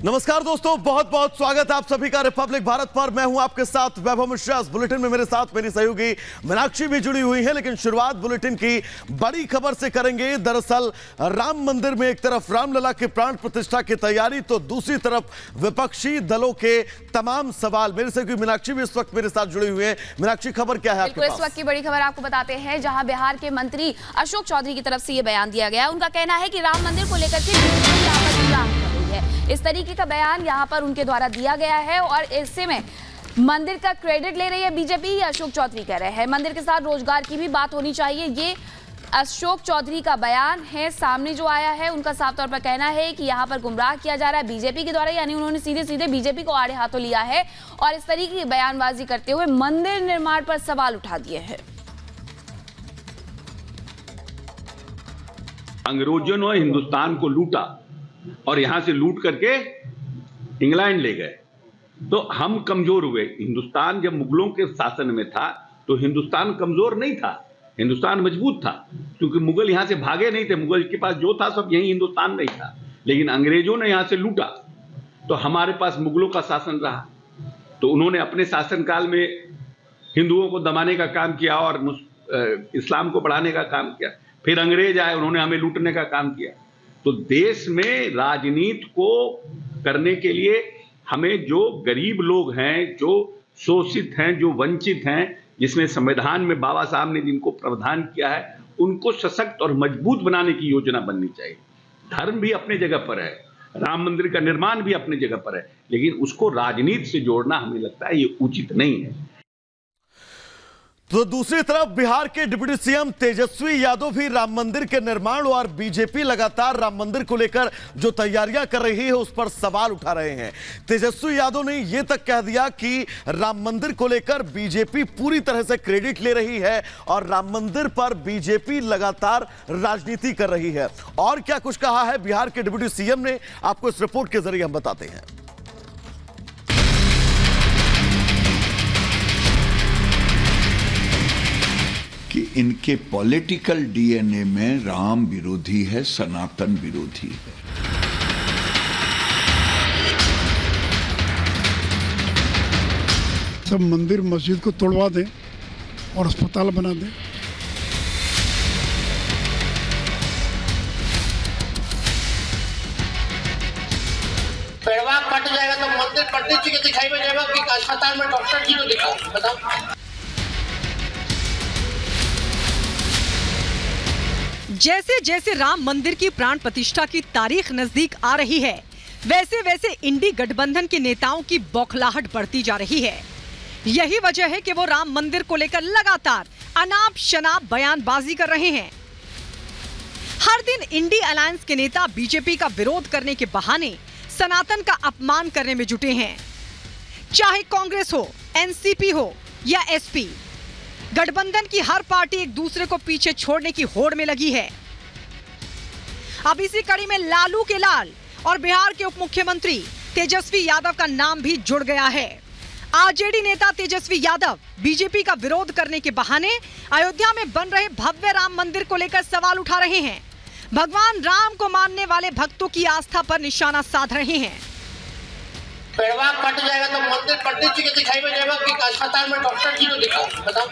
नमस्कार दोस्तों, बहुत बहुत स्वागत है आप सभी का रिपब्लिक भारत पर। मैं हूं आपके साथ वैभव मिश्रा। इस बुलेटिन में मेरे साथ मेरी सहयोगी मीनाक्षी भी जुड़ी हुई है, लेकिन शुरुआत बुलेटिन की बड़ी खबर से करेंगे। दरअसल राम मंदिर में एक तरफ रामलला के प्राण प्रतिष्ठा की तैयारी, तो दूसरी तरफ विपक्षी दलों के तमाम सवाल। मेरे सहयोगी मीनाक्षी भी इस वक्त मेरे साथ जुड़ी हुई है। मीनाक्षी, खबर क्या है आपके पास? इस वक्त की बड़ी खबर आपको बताते हैं, जहां बिहार के मंत्री अशोक चौधरी की तरफ से यह बयान दिया गया। उनका कहना है कि राम मंदिर को लेकर के इस तरीके का बयान यहां पर उनके द्वारा दिया गया है, और ऐसे में मंदिर का क्रेडिट ले रही है बीजेपी, या अशोक चौधरी कह रहे हैं मंदिर के साथ रोजगार की भी बात होनी चाहिए। ये अशोक चौधरी का बयान है सामने जो आया है। उनका साफ तौर पर कहना है कि यहां पर गुमराह किया जा रहा है बीजेपी के द्वारा, यानी उन्होंने सीधे सीधे बीजेपी को आड़े हाथों लिया है और इस तरीके की बयानबाजी करते हुए मंदिर निर्माण पर सवाल उठा दिए हैं। अंग्रेजों ने हिंदुस्तान को लूटा और यहां से लूट करके इंग्लैंड ले गए, तो हम कमजोर हुए। हिंदुस्तान जब मुगलों के शासन में था तो हिंदुस्तान कमजोर नहीं था, हिंदुस्तान मजबूत था, क्योंकि मुगल यहां से भागे नहीं थे। मुगल के पास जो था सब यही हिंदुस्तान नहीं था, लेकिन अंग्रेजों ने यहां से लूटा तो हमारे पास मुगलों का शासन रहा। तो उन्होंने अपने शासनकाल में हिंदुओं को दबाने का काम किया और इस्लाम को बढ़ाने का काम किया। फिर अंग्रेज आए, उन्होंने हमें लूटने का काम किया। तो देश में राजनीति को करने के लिए हमें जो गरीब लोग हैं, जो शोषित हैं, जो वंचित हैं, जिसमें संविधान में बाबा साहब ने जिनको प्रावधान किया है, उनको सशक्त और मजबूत बनाने की योजना बननी चाहिए। धर्म भी अपने जगह पर है, राम मंदिर का निर्माण भी अपनी जगह पर है, लेकिन उसको राजनीति से जोड़ना हमें लगता है ये उचित नहीं है। तो दूसरी तरफ बिहार के डिप्टी सीएम तेजस्वी यादव भी राम मंदिर के निर्माण और बीजेपी लगातार राम मंदिर को लेकर जो तैयारियां कर रही है उस पर सवाल उठा रहे हैं। तेजस्वी यादव ने यह तक कह दिया कि राम मंदिर को लेकर बीजेपी पूरी तरह से क्रेडिट ले रही है और राम मंदिर पर बीजेपी लगातार राजनीति कर रही है। और क्या कुछ कहा है बिहार के डिप्टी सीएम ने, आपको इस रिपोर्ट के जरिए हम बताते हैं। कि इनके पॉलिटिकल डीएनए में राम विरोधी है, सनातन विरोधी है। सब मंदिर मस्जिद को तोड़वा दें और अस्पताल बना दें। पेड़वा कट जाएगा तो मंदिर पंडित जी के दिखाई में जाएगा कि अस्पताल में डॉक्टर जी को दिखाओ, बताओ। जैसे जैसे राम मंदिर की प्राण प्रतिष्ठा की तारीख नजदीक आ रही है, वैसे वैसे इंडी गठबंधन के नेताओं की बौखलाहट बढ़ती जा रही है। यही वजह है कि वो राम मंदिर को लेकर लगातार अनाप शनाप बयानबाजी कर रहे हैं। हर दिन इंडी अलायंस के नेता बीजेपी का विरोध करने के बहाने सनातन का अपमान करने में जुटे हैं। चाहे कांग्रेस हो, एनसीपी हो या एसपी, गठबंधन की हर पार्टी एक दूसरे को पीछे छोड़ने की होड़ में लगी है। अब इसी कड़ी में लालू के लाल और बिहार के उप मुख्यमंत्री तेजस्वी यादव का नाम भी जुड़ गया है। आरजेडी नेता तेजस्वी यादव बीजेपी का विरोध करने के बहाने अयोध्या में बन रहे भव्य राम मंदिर को लेकर सवाल उठा रहे हैं। भगवान राम को मानने वाले भक्तों की आस्था पर निशाना साध रहे हैं। पेड़वा कट जाएगा तो मंदिर पंडित जी के दिखाई में जाएगा कि अस्पताल में डॉक्टर जी को दिखाओ, बताओ।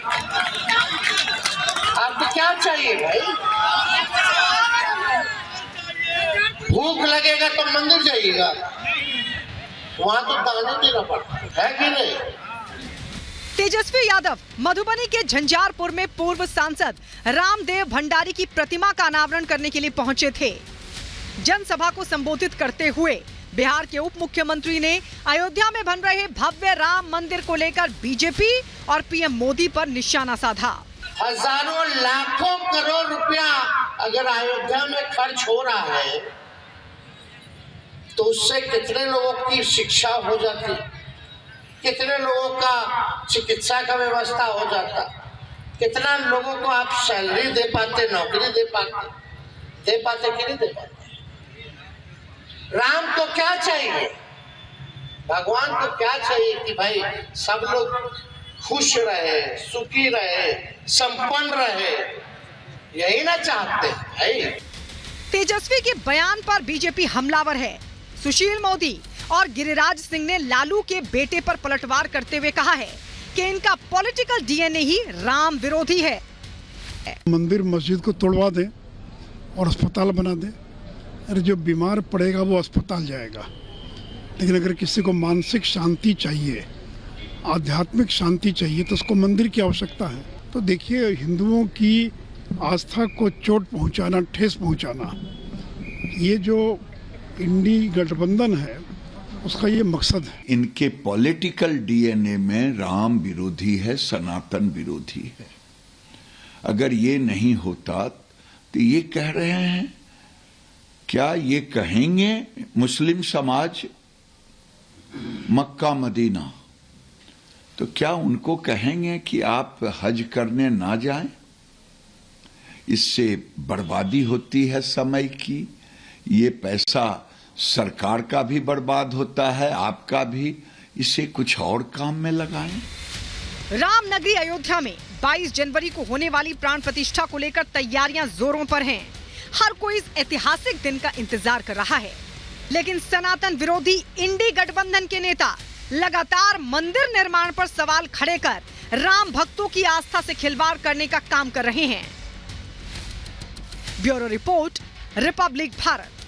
आपको क्या चाहिए भाई? भूख लगेगा तो मंदिर जाइएगा, वहां तो दाने देना पड़ता है कि नहीं? तेजस्वी यादव मधुबनी के झंझारपुर में पूर्व सांसद रामदेव भंडारी की प्रतिमा का अनावरण करने के लिए पहुंचे थे। जनसभा को संबोधित करते हुए बिहार के उप मुख्यमंत्री ने अयोध्या में बन रहे भव्य राम मंदिर को लेकर बीजेपी और पीएम मोदी पर निशाना साधा। हजारों लाखों करोड़ रुपया अगर अयोध्या में खर्च हो रहा है तो उससे कितने लोगों की शिक्षा हो जाती, कितने लोगों का चिकित्सा का व्यवस्था हो जाता, कितना लोगों को आप सैलरी दे पाते, नौकरी दे पाते कि नहीं दे पाते? राम को क्या चाहिए, भगवान को क्या चाहिए कि भाई सब लोग खुश रहे, सुखी रहे, संपन्न रहे, यही ना चाहते भाई। तेजस्वी के बयान पर बीजेपी हमलावर है। सुशील मोदी और गिरिराज सिंह ने लालू के बेटे पर पलटवार करते हुए कहा है कि इनका पॉलिटिकल डीएनए ही राम विरोधी है। मंदिर मस्जिद को तोड़वा दें और अस्पताल बना दें। अरे जो बीमार पड़ेगा वो अस्पताल जाएगा, लेकिन अगर किसी को मानसिक शांति चाहिए, आध्यात्मिक शांति चाहिए, तो उसको मंदिर की आवश्यकता है। तो देखिए, हिंदुओं की आस्था को चोट पहुंचाना, ठेस पहुंचाना, ये जो इंडी गठबंधन है उसका ये मकसद है। इनके पॉलिटिकल डीएनए में राम विरोधी है, सनातन विरोधी है। अगर ये नहीं होता तो ये कह रहे हैं, क्या ये कहेंगे मुस्लिम समाज मक्का मदीना, तो क्या उनको कहेंगे कि आप हज करने ना जाएं? इससे बर्बादी होती है समय की, ये पैसा सरकार का भी बर्बाद होता है, आपका भी। इसे कुछ और काम में लगाएं। रामनगरी अयोध्या में 22 जनवरी को होने वाली प्राण प्रतिष्ठा को लेकर तैयारियां जोरों पर हैं। हर कोई इस ऐतिहासिक दिन का इंतजार कर रहा है, लेकिन सनातन विरोधी इंडी गठबंधन के नेता लगातार मंदिर निर्माण पर सवाल खड़े कर राम भक्तों की आस्था से खिलवाड़ करने का काम कर रहे हैं। Bureau report, Republic Bharat.